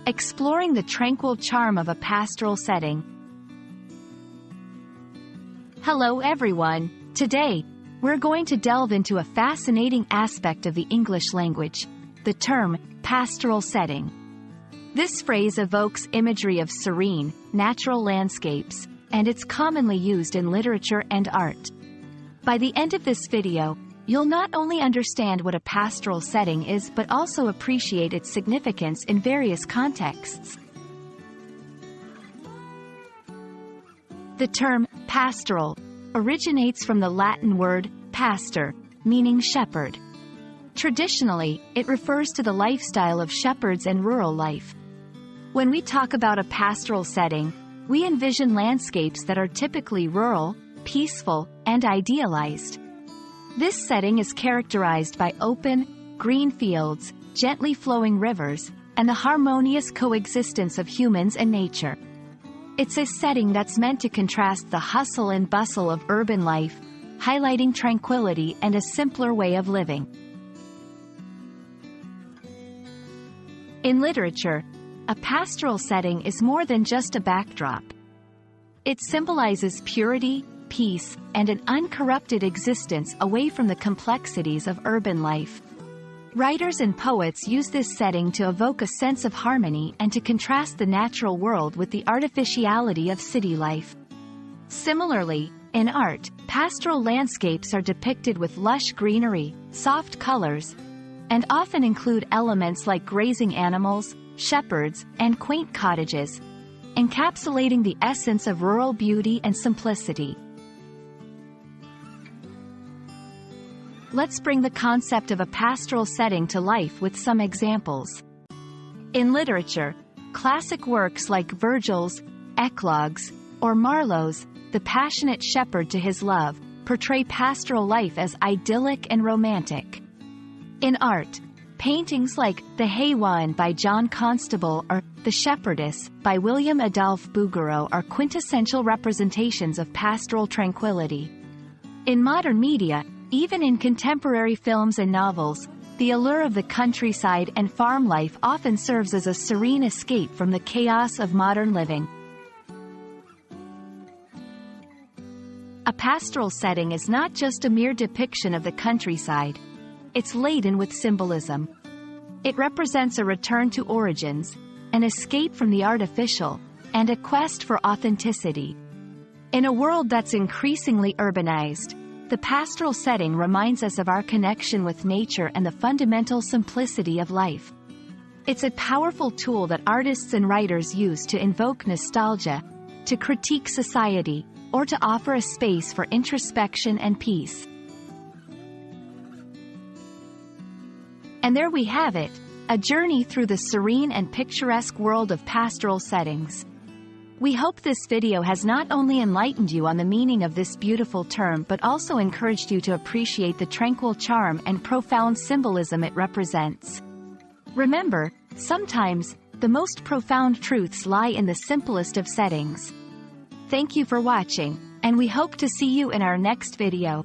exploring the tranquil charm of a pastoral setting. Hello everyone! Today, we're going to delve into a fascinating aspect of the English language, the term pastoral setting. This phrase evokes imagery of serene, natural landscapes, and it's commonly used in literature and art. By the end of this video, you'll not only understand what a pastoral setting is but also appreciate its significance in various contexts. The term pastoral originates from the Latin word pastor, meaning shepherd. Traditionally, it refers to the lifestyle of shepherds and rural life. When we talk about a pastoral setting, we envision landscapes that are typically rural, peaceful, and idealized. This setting is characterized by open, green fields, gently flowing rivers, and the harmonious coexistence of humans and nature. It's a setting that's meant to contrast the hustle and bustle of urban life, highlighting tranquility and a simpler way of living. In literature, a pastoral setting is more than just a backdrop. It symbolizes purity, peace, and an uncorrupted existence away from the complexities of urban life. Writers and poets use this setting to evoke a sense of harmony and to contrast the natural world with the artificiality of city life. Similarly, in art, pastoral landscapes are depicted with lush greenery, soft colors, and often include elements like grazing animals, shepherds, and quaint cottages, encapsulating the essence of rural beauty and simplicity. Let's bring the concept of a pastoral setting to life with some examples. In literature, classic works like Virgil's Eclogues or Marlowe's The Passionate Shepherd to His Love portray pastoral life as idyllic and romantic. In art, paintings like The Haywan by John Constable or The Shepherdess by William Adolphe Bouguereau are quintessential representations of pastoral tranquility. In modern media, even in contemporary films and novels, the allure of the countryside and farm life often serves as a serene escape from the chaos of modern living. A pastoral setting is not just a mere depiction of the countryside. It's laden with symbolism. It represents a return to origins, an escape from the artificial, and a quest for authenticity. In a world that's increasingly urbanized, the pastoral setting reminds us of our connection with nature and the fundamental simplicity of life. It's a powerful tool that artists and writers use to invoke nostalgia, to critique society, or to offer a space for introspection and peace. And there we have it, a journey through the serene and picturesque world of pastoral settings. We hope this video has not only enlightened you on the meaning of this beautiful term but also encouraged you to appreciate the tranquil charm and profound symbolism it represents. Remember, sometimes, the most profound truths lie in the simplest of settings. Thank you for watching, and we hope to see you in our next video.